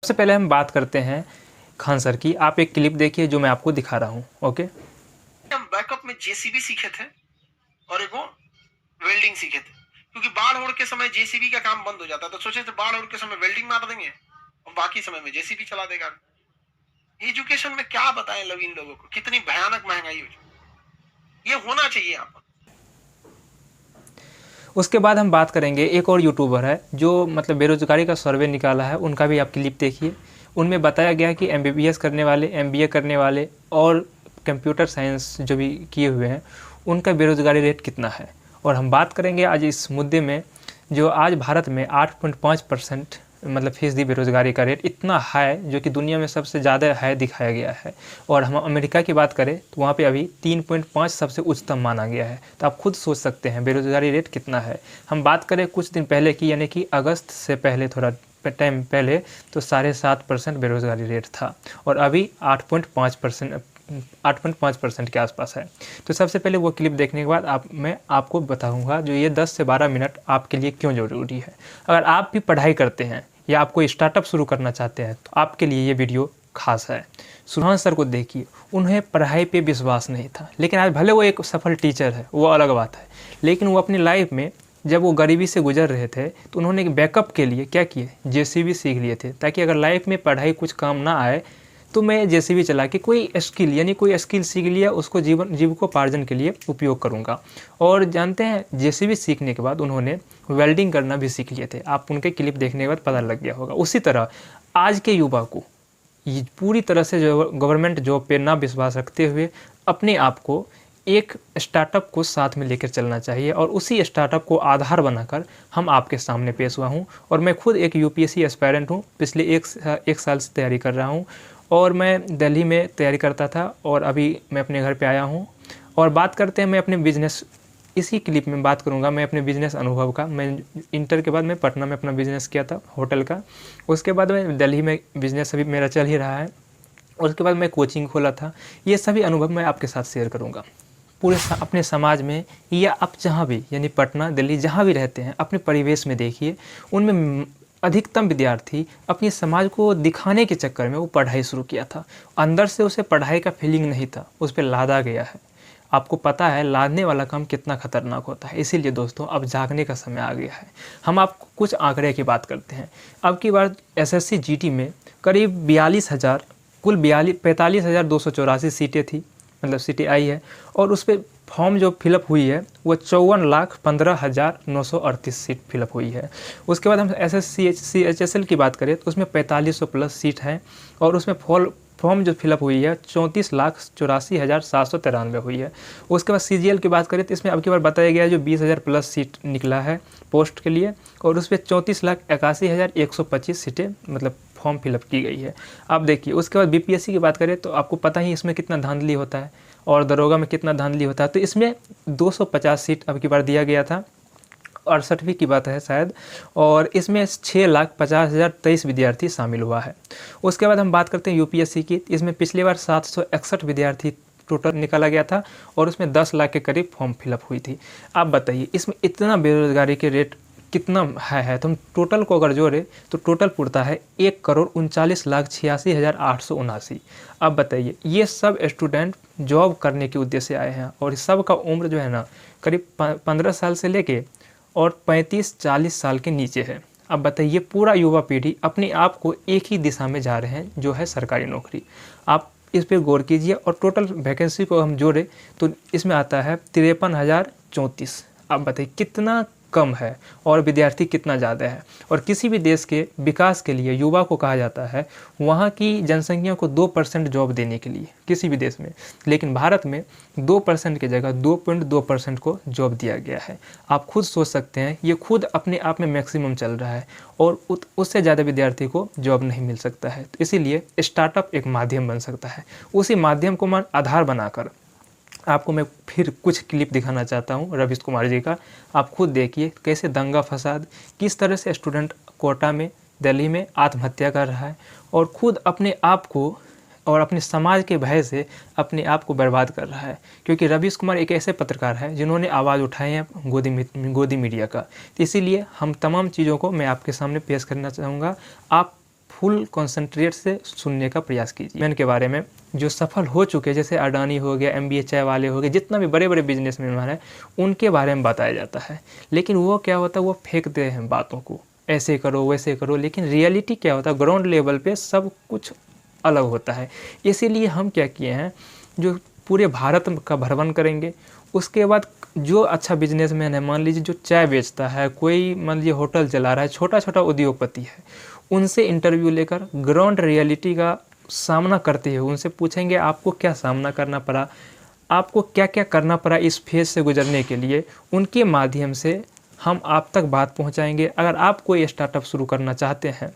सबसे पहले हम बात करते हैं खान सर की। आप एक क्लिप देखिए जो मैं आपको दिखा रहा हूँ। ओके, हम बैकअप में जेसीबी सीखे थे और एक वो वेल्डिंग सीखे थे, क्योंकि बाढ़ होड़ के समय जेसीबी का काम बंद हो जाता, तो सोचे थे बाढ़ होड़ के समय वेल्डिंग मार देंगे और बाकी समय में जेसीबी चला देगा। एजुकेशन में क्या बताएं लोग, इन लोगों को कितनी भयानक महंगाई हो चुकी। ये होना चाहिए यहाँ पर। उसके बाद हम बात करेंगे एक और यूट्यूबर है जो मतलब बेरोजगारी का सर्वे निकाला है, उनका भी आप क्लिप देखिए। उनमें बताया गया कि एमबीबीएस करने वाले, एमबीए करने वाले और कंप्यूटर साइंस जो भी किए हुए हैं उनका बेरोजगारी रेट कितना है। और हम बात करेंगे आज इस मुद्दे में जो आज भारत में 8.5% मतलब फीसदी बेरोज़गारी का रेट इतना हाई जो कि दुनिया में सबसे ज़्यादा हाई दिखाया गया है। और हम अमेरिका की बात करें तो वहाँ पे अभी 3.5 सबसे उच्चतम माना गया है। तो आप खुद सोच सकते हैं बेरोज़गारी रेट कितना है। हम बात करें कुछ दिन पहले की, यानी कि अगस्त से पहले थोड़ा टाइम पहले तो 7.5% बेरोज़गारी रेट था और अभी 8.5% के आसपास है। तो सबसे पहले वो क्लिप देखने के बाद मैं आपको बताऊंगा जो ये 10 से 12 मिनट आपके लिए क्यों ज़रूरी है। अगर आप भी पढ़ाई करते हैं या आप कोई स्टार्टअप शुरू करना चाहते हैं तो आपके लिए ये वीडियो खास है। सुभान सर को देखिए, उन्हें पढ़ाई पे विश्वास नहीं था, लेकिन आज भले वो एक सफल टीचर है, वो अलग बात है, लेकिन वो अपनी लाइफ में जब वो गरीबी से गुजर रहे थे तो उन्होंने एक बैकअप के लिए क्या किए, जेसीबी सीख लिए थे, ताकि अगर लाइफ में पढ़ाई कुछ काम ना आए तो मैं जेसीबी चला के कोई स्किल यानी कोई स्किल सीख लिया, उसको जीविकोपार्जन के लिए उपयोग करूँगा। और जानते हैं जेसीबी सीखने के बाद उन्होंने वेल्डिंग करना भी सीख लिए थे। आप उनके क्लिप देखने के बाद पता लग गया होगा। उसी तरह आज के युवा को ये पूरी तरह से जो गवर्नमेंट जॉब पे ना विश्वास रखते हुए अपने आप को एक स्टार्टअप को साथ में लेकर चलना चाहिए, और उसी स्टार्टअप को आधार बनाकर हम आपके सामने पेश हुआ हूँ। और मैं खुद एक यूपीएससी एस्पायरेंट हूँ, पिछले एक साल से तैयारी कर रहा हूँ और मैं दिल्ली में तैयारी करता था और अभी मैं अपने घर पे आया हूँ। और बात करते हैं मैं अपने बिज़नेस, इसी क्लिप में बात करूँगा मैं अपने बिज़नेस अनुभव का। मैं इंटर के बाद मैं पटना में अपना बिज़नेस किया था होटल का, उसके बाद मैं दिल्ली में बिज़नेस अभी मेरा चल ही रहा है, उसके बाद मैं कोचिंग खोला था। ये सभी अनुभव मैं आपके साथ शेयर करूँगा। पूरे अपने समाज में या आप जहाँ भी यानी पटना, दिल्ली जहाँ भी रहते हैं अपने परिवेश में देखिए, उनमें अधिकतम विद्यार्थी अपने समाज को दिखाने के चक्कर में वो पढ़ाई शुरू किया था। अंदर से उसे पढ़ाई का फीलिंग नहीं था, उस पर लादा गया है। आपको पता है लादने वाला काम कितना खतरनाक होता है। इसीलिए दोस्तों अब जागने का समय आ गया है। हम आपको कुछ आंकड़े की बात करते हैं। अब की बार एसएससी जीटी में करीब 42,000 कुल 45,284 सीटें थी, मतलब सीटें आई है, और उस पर फॉर्म जो फिलअप हुई है वो 54,15,938 सीट फिलअप हुई है। उसके बाद हम SSC-HSL की बात करें तो उसमें 4500 प्लस सीट है, और उसमें फॉर्म जो फिलअप हुई है 34,84,793 हुई है। उसके बाद CGL की बात करें तो इसमें अब की बार बताया गया है जो 20,000 प्लस सीट निकला है पोस्ट के लिए, और उस पर 34,81,125 सीटें मतलब फॉर्म फिलअप की गई है। आप देखिए, उसके बाद BPSC की बात करें तो आपको पता ही इसमें कितना धांधली होता है और दरोगा में कितना धांधली होता है। तो इसमें 250 सीट अब की बार दिया गया था, 68वीं की बात है शायद, और इसमें 6,50,023 विद्यार्थी शामिल हुआ है। उसके बाद हम बात करते हैं यूपीएससी की। इसमें पिछली बार 761 विद्यार्थी टोटल निकाला गया था और उसमें 10 लाख के करीब फॉर्म फिलअप हुई थी। आप बताइए इसमें इतना बेरोजगारी के रेट कितना है तो हम टोटल को अगर जोड़े तो टोटल पुरता है 1,39,86,879। अब बताइए ये सब स्टूडेंट जॉब करने के उद्देश्य से आए हैं, और सब का उम्र जो है ना करीब 15 साल से लेके और 35-40 साल के नीचे है। अब बताइए पूरा युवा पीढ़ी अपने आप को एक ही दिशा में जा रहे हैं, जो है सरकारी नौकरी। आप इस पर गौर कीजिए, और टोटल वैकेंसी को हम जोड़े तो इसमें आता है 53,034। अब बताइए कितना कम है और विद्यार्थी कितना ज़्यादा है। और किसी भी देश के विकास के लिए युवा को कहा जाता है वहाँ की जनसंख्या को 2% जॉब देने के लिए, किसी भी देश में, लेकिन भारत में 2% की जगह 2.2% को जॉब दिया गया है। आप खुद सोच सकते हैं ये खुद अपने आप में मैक्सिमम चल रहा है, और उससे ज़्यादा विद्यार्थी को जॉब नहीं मिल सकता है। तो इसीलिए स्टार्टअप एक माध्यम बन सकता है। उसी माध्यम को मैं आधार बनाकर आपको मैं फिर कुछ क्लिप दिखाना चाहता हूं रवीश कुमार जी का। आप खुद देखिए कैसे दंगा फसाद, किस तरह से स्टूडेंट कोटा में, दिल्ली में आत्महत्या कर रहा है, और खुद अपने आप को और अपने समाज के भय से अपने आप को बर्बाद कर रहा है। क्योंकि रवीश कुमार एक ऐसे पत्रकार हैं जिन्होंने आवाज़ उठाई है गोदी मीडिया का। तो इसीलिए हम तमाम चीज़ों को मैं आपके सामने पेश करना चाहूँगा। आप फुल कॉन्सेंट्रेट से सुनने का प्रयास कीजिए। मैन के बारे में जो सफल हो चुके, जैसे अडानी हो गया, MBA चाय वाले हो गए, जितना भी बड़े बड़े बिजनेसमैन हैं, उनके बारे में बताया जाता है। लेकिन वो क्या होता है, वो फेंकते हैं बातों को, ऐसे करो वैसे करो, लेकिन रियलिटी क्या होता है, ग्राउंड लेवल पे सब कुछ अलग होता है। इसीलिए हम क्या किए हैं, जो पूरे भारत का भ्रमण करेंगे। उसके बाद जो अच्छा बिजनेसमैन है, मान लीजिए जो चाय बेचता है, कोई मान लीजिए होटल चला रहा है, छोटा छोटा उद्योगपति है, उनसे इंटरव्यू लेकर ग्राउंड रियलिटी का सामना करते हुए उनसे पूछेंगे आपको क्या सामना करना पड़ा, आपको क्या क्या करना पड़ा इस फेज से गुजरने के लिए। उनके माध्यम से हम आप तक बात पहुंचाएंगे। अगर आप कोई स्टार्टअप शुरू करना चाहते हैं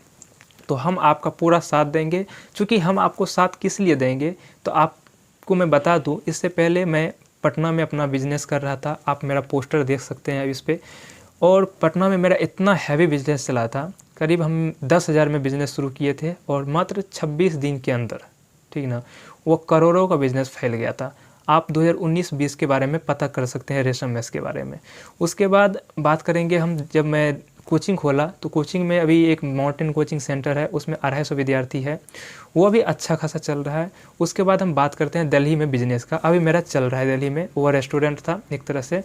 तो हम आपका पूरा साथ देंगे। चूँकि हम आपको साथ किस लिए देंगे, तो आपको मैं बता दूं, इससे पहले मैं पटना में अपना बिजनेस कर रहा था। आप मेरा पोस्टर देख सकते हैं इस पर। और पटना में मेरा इतना हैवी बिजनेस चला था, करीब हम 10,000 में बिज़नेस शुरू किए थे, और मात्र 26 दिन के अंदर, ठीक ना, वो करोड़ों का बिज़नेस फैल गया था। आप 2019-20 के बारे में पता कर सकते हैं, रेशम मेस के बारे में। उसके बाद बात करेंगे हम, जब मैं कोचिंग खोला तो कोचिंग में अभी एक माउंटेन कोचिंग सेंटर है, उसमें 250 विद्यार्थी है, वो भी अच्छा खासा चल रहा है। उसके बाद हम बात करते हैं दिल्ली में बिजनेस का, अभी मेरा चल रहा है दिल्ली में, वो रेस्टोरेंट था एक तरह से।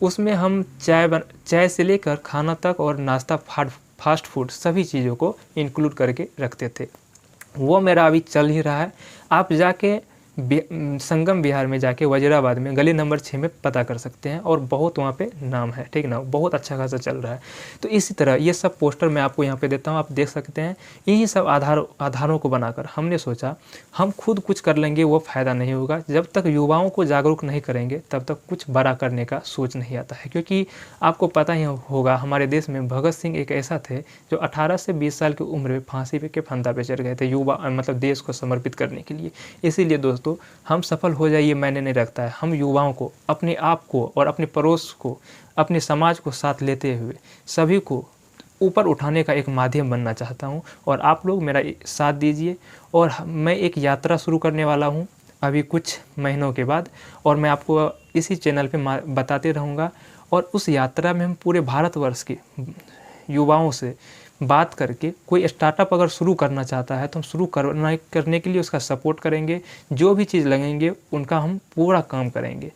उसमें हम चाय से लेकर खाना तक और नाश्ता फास्ट फूड सभी चीज़ों को इंक्लूड करके रखते थे। वो मेरा अभी चल ही रहा है। आप जाके संगम बिहार में जाके वजीराबाद में गली नंबर 6 में पता कर सकते हैं, और बहुत वहाँ पे नाम है, ठीक ना, बहुत अच्छा खासा चल रहा है। तो इसी तरह ये सब पोस्टर मैं आपको यहाँ पे देता हूँ, आप देख सकते हैं। यही सब आधारों को बनाकर हमने सोचा हम खुद कुछ कर लेंगे, वो फ़ायदा नहीं होगा। जब तक युवाओं को जागरूक नहीं करेंगे तब तक कुछ बड़ा करने का सोच नहीं आता है। क्योंकि आपको पता ही होगा, हमारे देश में भगत सिंह एक ऐसा थे जो 18 से 20 साल की उम्र में फांसी के फंदा पे चढ़ गए थे, युवा मतलब देश को समर्पित करने के लिए। इसीलिए दोस्तों, हम सफल हो जाइए मैंने नहीं रखता है। हम युवाओं को, अपने आप को और अपने पड़ोस को, अपने समाज को साथ लेते हुए सभी को ऊपर उठाने का एक माध्यम बनना चाहता हूं, और आप लोग मेरा साथ दीजिए। और मैं एक यात्रा शुरू करने वाला हूं अभी कुछ महीनों के बाद, और मैं आपको इसी चैनल पे बताते रहूँगा। और उस यात्रा में हम पूरे भारतवर्ष के युवाओं से बात करके कोई स्टार्टअप अगर शुरू करना चाहता है तो हम शुरू करने के लिए उसका सपोर्ट करेंगे। जो भी चीज़ लगेंगे उनका हम पूरा काम करेंगे।